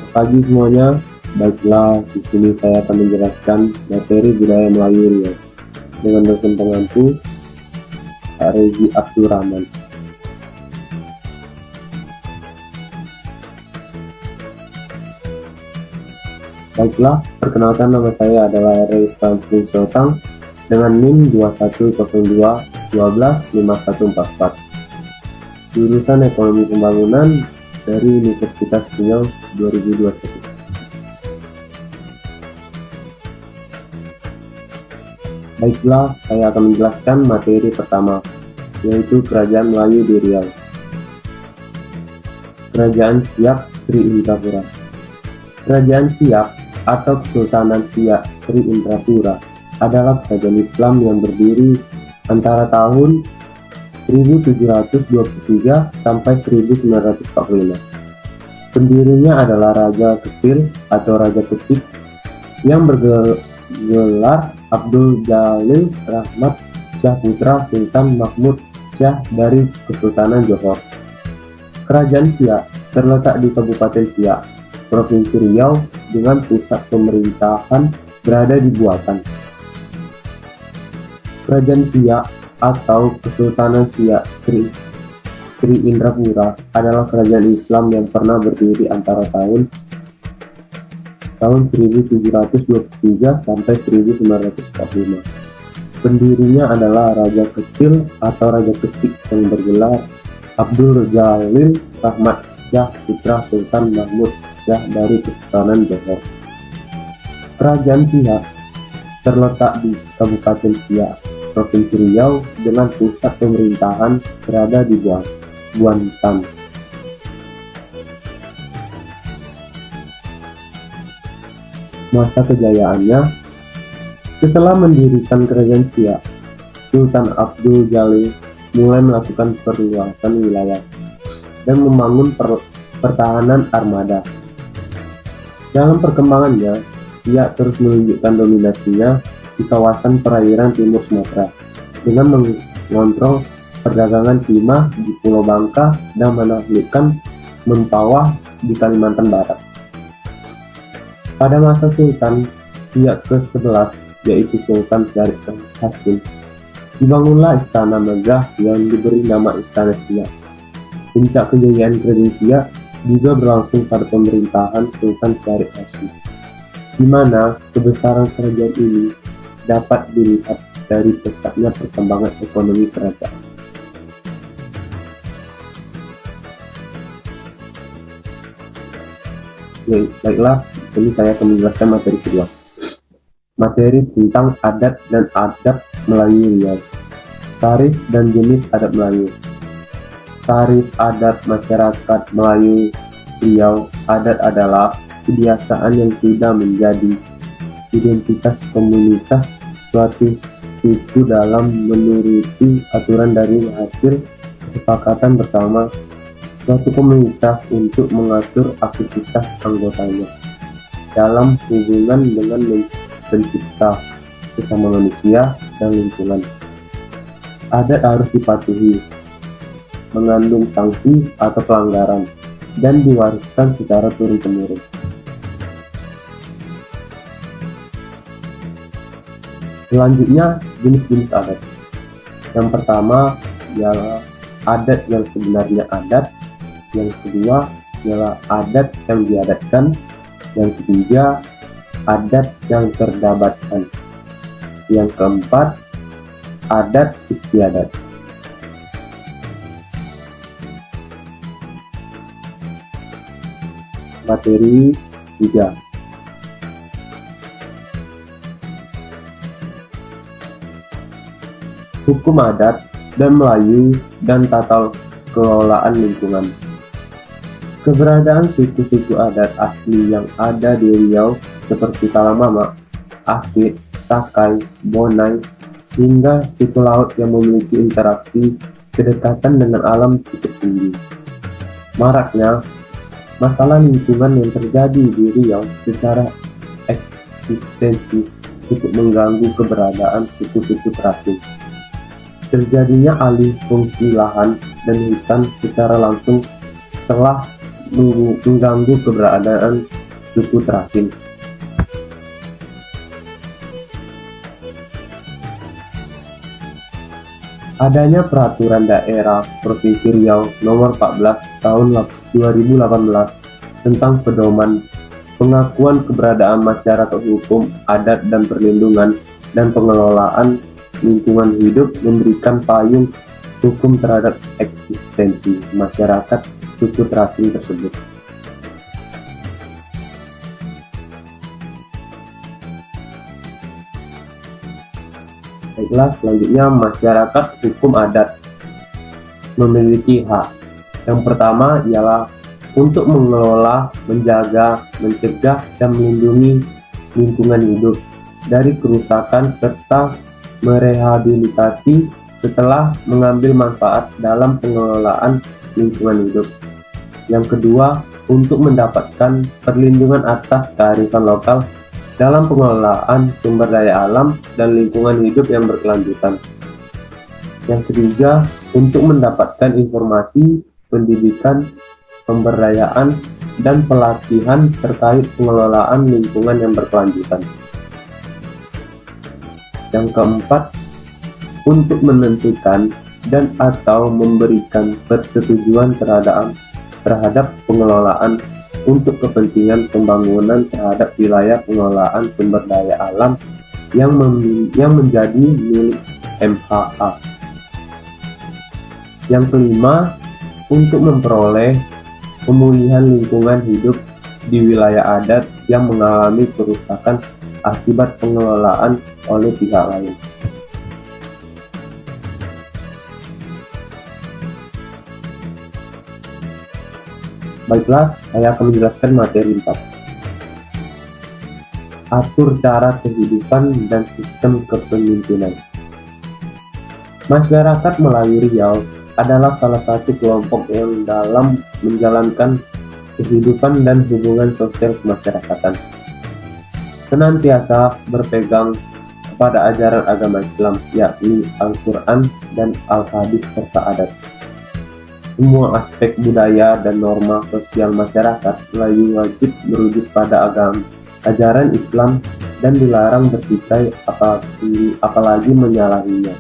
Pagi semuanya, baiklah di sini saya akan menjelaskan materi budaya Melayu Riau dengan dosen pengampu Pak Rezi Abdurrahman. Baiklah, perkenalkan nama saya adalah Rezi Abdurrahman dengan NIM 2102125144. Jurusan Ekonomi Pembangunan dari Universitas Riau 2021. Baiklah, saya akan menjelaskan materi pertama, yaitu Kerajaan Melayu di Riau. Kerajaan Siak Sri Indrapura. Kerajaan Siak atau Kesultanan Siak Sri Indrapura adalah kerajaan Islam yang berdiri antara tahun 1723 sampai 1945. Pendirinya adalah Raja Kecil atau Raja Kecik yang bergelar Abdul Jalil Rahmat Syah putra Sultan Mahmud Syah dari Kesultanan Johor. Kerajaan Siak terletak di Kabupaten Siak, Provinsi Riau, dengan pusat pemerintahan berada di Buatan. Kerajaan Siak atau Kesultanan Siak Sri Indrapura adalah kerajaan Islam yang pernah berdiri antara tahun 1723 sampai 1945. Pendirinya adalah Raja Kecil atau Raja Kecik yang bergelar Abdul Jalil Rahmat Syah putra Sultan Mahmud Syah dari Kesultanan Johor. Kerajaan Siak terletak di Kabupaten Siak, Provinsi Riau, dengan pusat pemerintahan berada di Buantan. Masa kejayaannya, setelah mendirikan kerajaan Siak, Sultan Abdul Jalil mulai melakukan perluasan wilayah dan membangun pertahanan armada. Dalam perkembangannya, Siak terus menunjukkan dominasinya di kawasan perairan timur Sumatera dengan mengontrol perdagangan timah di Pulau Bangka dan menaklukkan Mempawah di Kalimantan Barat. Pada masa Sultan Siak ke-11, yaitu Sultan Syarif Hasim, dibangunlah istana megah yang diberi nama Istana Siak. Puncak kejayaan kerajaan Siak juga berlangsung pada pemerintahan Sultan Syarif Hasim, di mana kebesaran kerajaan ini dapat dilihat dari pesatnya perkembangan ekonomi kerajaan. Baiklah, di sini saya akan menjelaskan materi kedua. Materi tentang adat dan adab Melayu Riau. Tarif dan jenis adat Melayu. Tarif adat masyarakat Melayu Riau. Adat adalah kebiasaan yang sudah menjadi identitas komunitas suatu suku dalam menuruti aturan dari hasil kesepakatan bersama suatu komunitas untuk mengatur aktivitas anggotanya dalam hubungan dengan pencipta sesama manusia dan lingkungan. Adat harus dipatuhi, mengandung sanksi atau pelanggaran, dan diwariskan secara turun-temurun. Selanjutnya, jenis-jenis adat. Yang pertama ialah adat yang sebenarnya adat. Yang kedua ialah adat yang diadatkan. Yang ketiga, adat yang terdabatkan. Yang keempat, adat istiadat. Materi 3. Hukum adat dan Melayu dan tata kelolaan lingkungan. Keberadaan suku-suku adat asli yang ada di Riau seperti Talamama, Akit, Sakai, Bonai, hingga suku laut yang memiliki interaksi kedekatan dengan alam cukup tinggi. Maraknya masalah lingkungan yang terjadi di Riau secara eksistensi cukup mengganggu keberadaan suku-suku terasing. Terjadinya alih fungsi lahan dan hutan secara langsung telah mengganggu keberadaan suku terasing. Adanya Peraturan Daerah Provinsi Riau Nomor 14 Tahun 2018 tentang pedoman pengakuan keberadaan masyarakat hukum adat dan perlindungan dan pengelolaan lingkungan hidup memberikan payung hukum terhadap eksistensi masyarakat suku terasing tersebut. Baiklah, selanjutnya masyarakat hukum adat memiliki hak. Yang pertama ialah untuk mengelola, menjaga, mencegah, dan melindungi lingkungan hidup dari kerusakan serta merehabilitasi setelah mengambil manfaat dalam pengelolaan lingkungan hidup. Yang kedua, untuk mendapatkan perlindungan atas kearifan lokal dalam pengelolaan sumber daya alam dan lingkungan hidup yang berkelanjutan. Yang ketiga, untuk mendapatkan informasi, pendidikan, pemberdayaan, dan pelatihan terkait pengelolaan lingkungan yang berkelanjutan. Yang keempat, untuk menentukan dan atau memberikan persetujuan terhadap pengelolaan untuk kepentingan pembangunan terhadap wilayah pengelolaan sumber daya alam yang menjadi milik MHA. Yang kelima, untuk memperoleh pemulihan lingkungan hidup di wilayah adat yang mengalami kerusakan akibat pengelolaan oleh pihak lain. Baiklah, saya akan menjelaskan materi 4. Atur cara kehidupan dan sistem kepemimpinan. Masyarakat Melayu Riau adalah salah satu kelompok yang dalam menjalankan kehidupan dan hubungan sosial kemasyarakatan senantiasa berpegang kepada ajaran agama Islam, yakni Al-Quran dan Al-Hadis serta adat. Semua aspek budaya dan norma sosial masyarakat Melayu wajib merujuk pada ajaran Islam dan dilarang bertikai apalagi menyalahinya.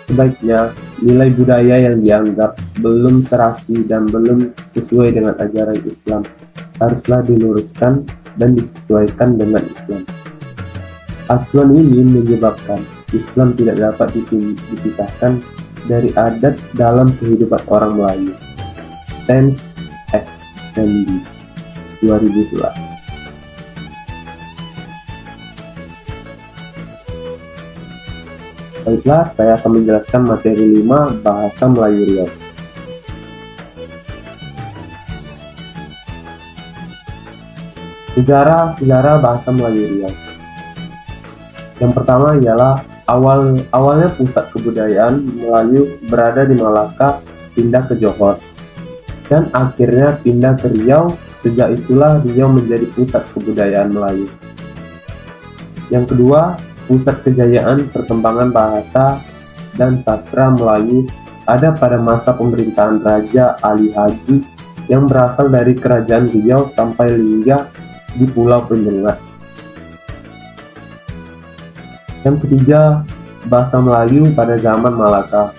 Sebaiknya, nilai budaya yang dianggap belum serasi dan belum sesuai dengan ajaran Islam haruslah diluruskan dan disesuaikan dengan Islam. Acuan ini menyebabkan Islam tidak dapat dipisahkan dari adat dalam kehidupan orang Melayu. Tens F. Fendi 2011. Baiklah, saya akan menjelaskan materi 5 bahasa Melayu Riau. Sejarah bahasa Melayu Riau. Yang pertama ialah awalnya pusat kebudayaan Melayu berada di Malaka, pindah ke Johor, dan akhirnya pindah ke Riau. Sejak itulah Riau menjadi pusat kebudayaan Melayu. Yang kedua, pusat kejayaan perkembangan bahasa dan sastra Melayu ada pada masa pemerintahan Raja Ali Haji yang berasal dari Kerajaan Riau sampai Lingga di Pulau Penyengat. Yang ketiga, bahasa Melayu pada zaman Malaka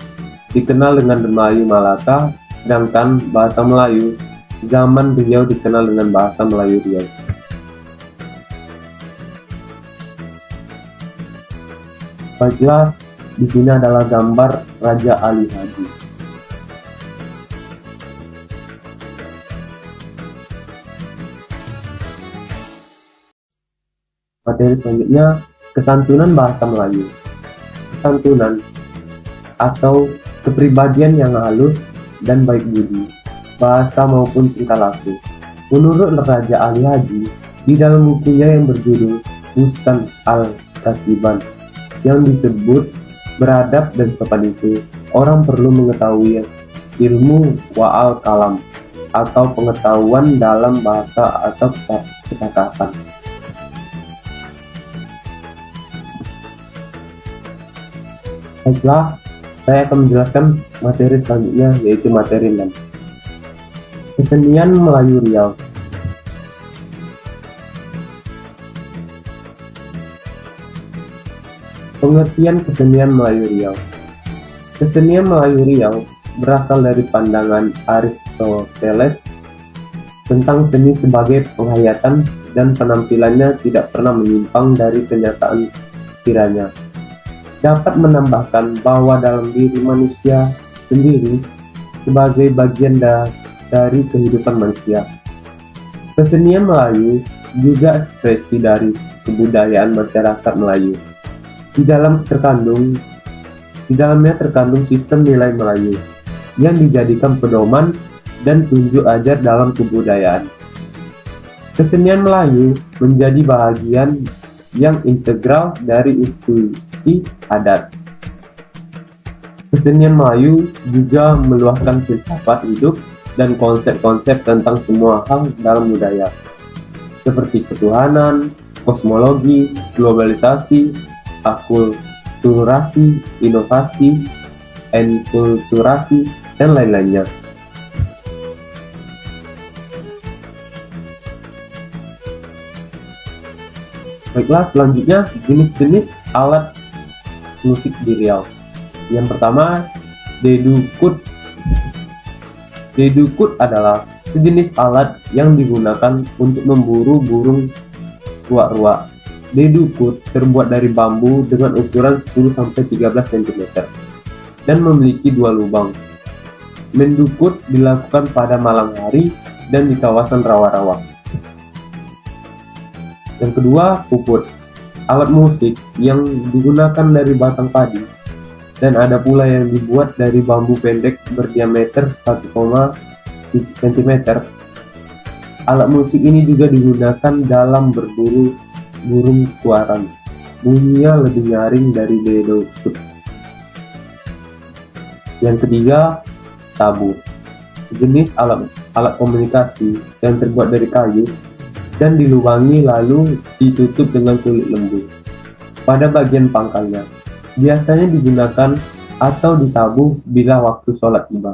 dikenal dengan Melayu Malaka, sedangkan bahasa Melayu zaman Riau dikenal dengan bahasa Melayu Riau. Baiklah, di sini adalah gambar Raja Ali Haji. Materi selanjutnya, kesantunan bahasa Melayu. Kesantunan atau kepribadian yang halus dan baik budi, bahasa maupun tingkah laku. Menurut Raja Ali Haji, di dalam bukunya yang berjudul Bustan Al-Katiban yang disebut beradab dan sopan itu, orang perlu mengetahui ilmu wa'al kalam atau pengetahuan dalam bahasa atau kecakapan. Baiklah, saya akan menjelaskan materi selanjutnya, yaitu materi 6. Kesenian Melayu Riau. Pengertian kesenian Melayu Riau. Kesenian Melayu Riau berasal dari pandangan Aristoteles tentang seni sebagai penghayatan dan penampilannya tidak pernah menyimpang dari kenyataan kiranya. Dapat menambahkan bahwa dalam diri manusia sendiri sebagai bagian dari kehidupan manusia. Kesenian Melayu juga ekspresi dari kebudayaan masyarakat Melayu. Di dalamnya terkandung sistem nilai Melayu yang dijadikan pedoman dan tunjuk ajar dalam kebudayaan. Kesenian Melayu menjadi bagian yang integral dari institusi adat. Kesenian Melayu juga meluahkan filsafat hidup dan konsep-konsep tentang semua hal dalam budaya, seperti ketuhanan, kosmologi, globalisasi, akulturasi, inovasi, enkulturasi, dan lain-lainnya. Baiklah, selanjutnya jenis-jenis alat musik di Riau. Yang pertama, dedukut. Dedukut adalah sejenis alat yang digunakan untuk memburu burung ruak-ruak. Dedukut terbuat dari bambu dengan ukuran 10-13 cm dan memiliki 2 lubang. Mendukut dilakukan pada malam hari dan di kawasan rawa-rawa. Yang kedua, puput. Alat musik yang digunakan dari batang padi dan ada pula yang dibuat dari bambu pendek berdiameter 1,5 cm. Alat musik ini juga digunakan dalam berburu burung kuaran. Bunyinya lebih nyaring dari dedukut. Yang ketiga, tabu. Jenis alat komunikasi yang terbuat dari kayu dan dilubangi lalu ditutup dengan kulit lembu. Pada bagian pangkalnya, biasanya digunakan atau ditabuh bila waktu sholat tiba.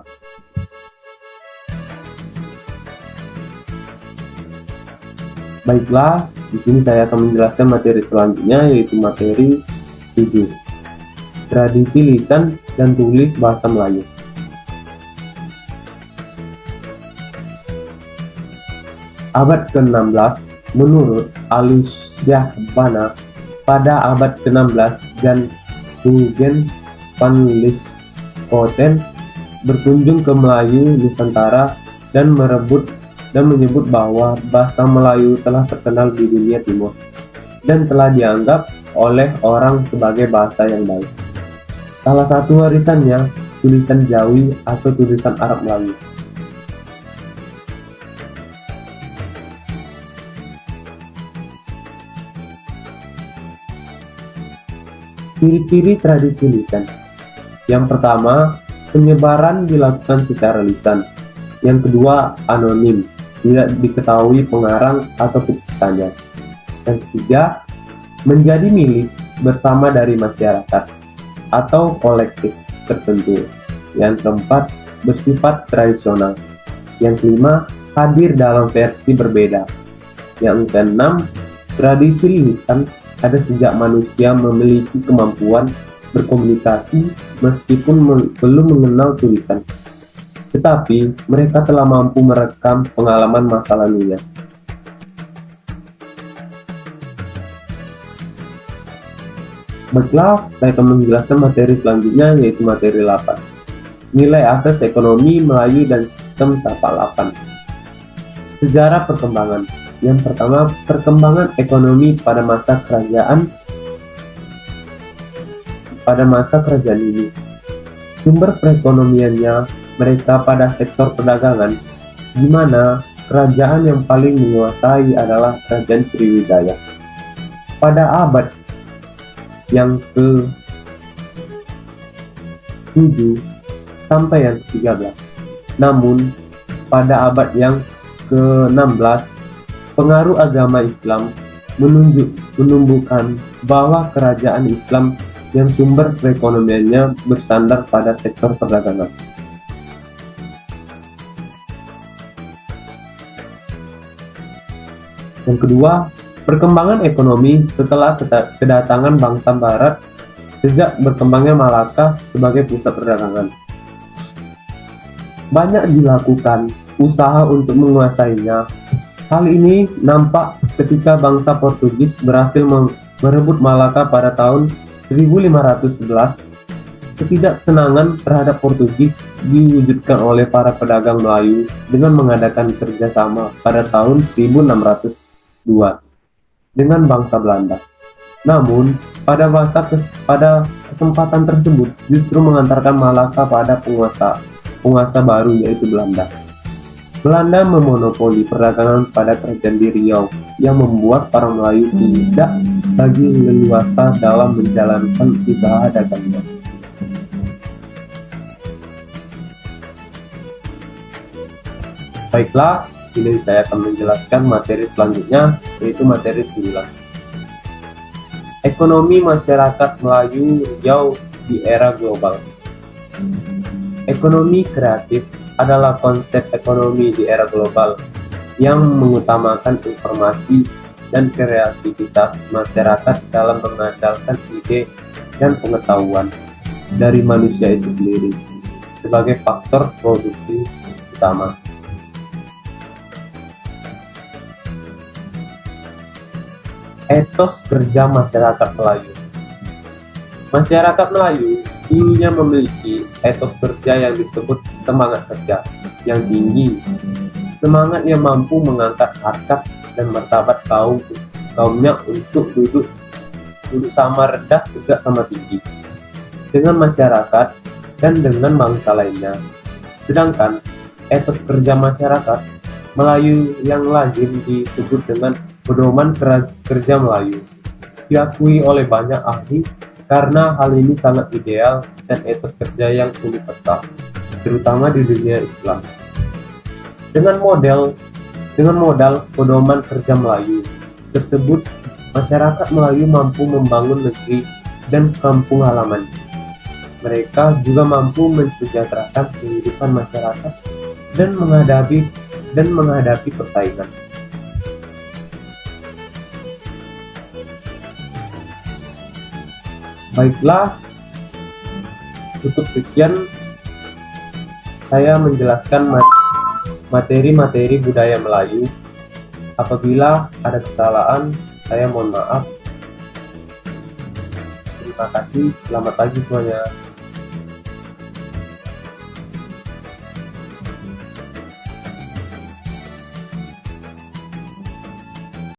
Baiklah, di sini saya akan menjelaskan materi selanjutnya, yaitu materi 7. Tradisi lisan dan tulis bahasa Melayu. Abad ke-16, menurut Alicia Bana, pada abad ke-16 dan Eugen van Lieshoten berkunjung ke Melayu Nusantara dan menyebut bahwa bahasa Melayu telah terkenal di dunia timur dan telah dianggap oleh orang sebagai bahasa yang baik. Salah satu warisannya tulisan Jawi atau tulisan Arab Melayu. Ciri-ciri tradisi lisan. Yang pertama, penyebaran dilakukan secara lisan. Yang kedua, anonim, tidak diketahui pengarang atau penciptanya. Yang ketiga, menjadi milik bersama dari masyarakat atau kolektif tertentu. Yang keempat, bersifat tradisional. Yang kelima, hadir dalam versi berbeda. Yang keenam, tradisi lisan ada sejak manusia memiliki kemampuan berkomunikasi meskipun belum mengenal tulisan. Tetapi mereka telah mampu merekam pengalaman masa lalunya. Baiklah, saya akan menjelaskan materi selanjutnya, yaitu materi 8. Nilai asas ekonomi Melayu dan sistem tapak 8. Sejarah perkembangan. Yang pertama, perkembangan ekonomi pada masa kerajaan ini. Sumber perekonomiannya mereka pada sektor perdagangan, di mana kerajaan yang paling menguasai adalah Kerajaan Sriwijaya. Pada abad yang ke-7 sampai yang ke-13. Namun, pada abad yang ke-16, pengaruh agama Islam menumbuhkan bahwa kerajaan Islam yang sumber perekonomiannya bersandar pada sektor perdagangan. Yang kedua, perkembangan ekonomi setelah kedatangan bangsa Barat sejak berkembangnya Malaka sebagai pusat perdagangan. Banyak dilakukan usaha untuk menguasainya. Hal ini nampak ketika bangsa Portugis berhasil merebut Malaka pada tahun 1511. Ketidaksenangan terhadap Portugis diwujudkan oleh para pedagang Melayu dengan mengadakan kerjasama pada tahun 1602 dengan bangsa Belanda. Namun, pada kesempatan tersebut justru mengantarkan Malaka pada penguasa baru, yaitu Belanda. Belanda memonopoli perdagangan pada kerajaan di Riau yang membuat para Melayu tidak lagi leluasa dalam menjalankan usaha dagangnya. Baiklah, ini saya akan menjelaskan materi selanjutnya, yaitu materi 9. Ekonomi masyarakat Melayu Riau di era global. Ekonomi kreatif adalah konsep ekonomi di era global yang mengutamakan informasi dan kreativitas masyarakat dalam mengandalkan ide dan pengetahuan dari manusia itu sendiri sebagai faktor produksi utama. Etos kerja masyarakat Melayu. Masyarakat Melayu dulunya memiliki etos kerja yang disebut semangat kerja yang tinggi, semangat yang mampu mengangkat harkat dan martabat kaumnya untuk duduk sama rendah juga sama tinggi dengan masyarakat dan dengan bangsa lainnya. Sedangkan etos kerja masyarakat Melayu yang lazim disebut dengan pedoman kerja Melayu diakui oleh banyak ahli karena hal ini sangat ideal dan etos kerja yang universal, terutama di dunia Islam. Dengan modal pedoman kerja Melayu tersebut, masyarakat Melayu mampu membangun negeri dan kampung halaman. Mereka juga mampu mensejahterakan kehidupan masyarakat dan menghadapi persaingan. Baiklah, cukup sekian saya menjelaskan materi-materi budaya Melayu. Apabila ada kesalahan, saya mohon maaf. Terima kasih, selamat pagi semuanya.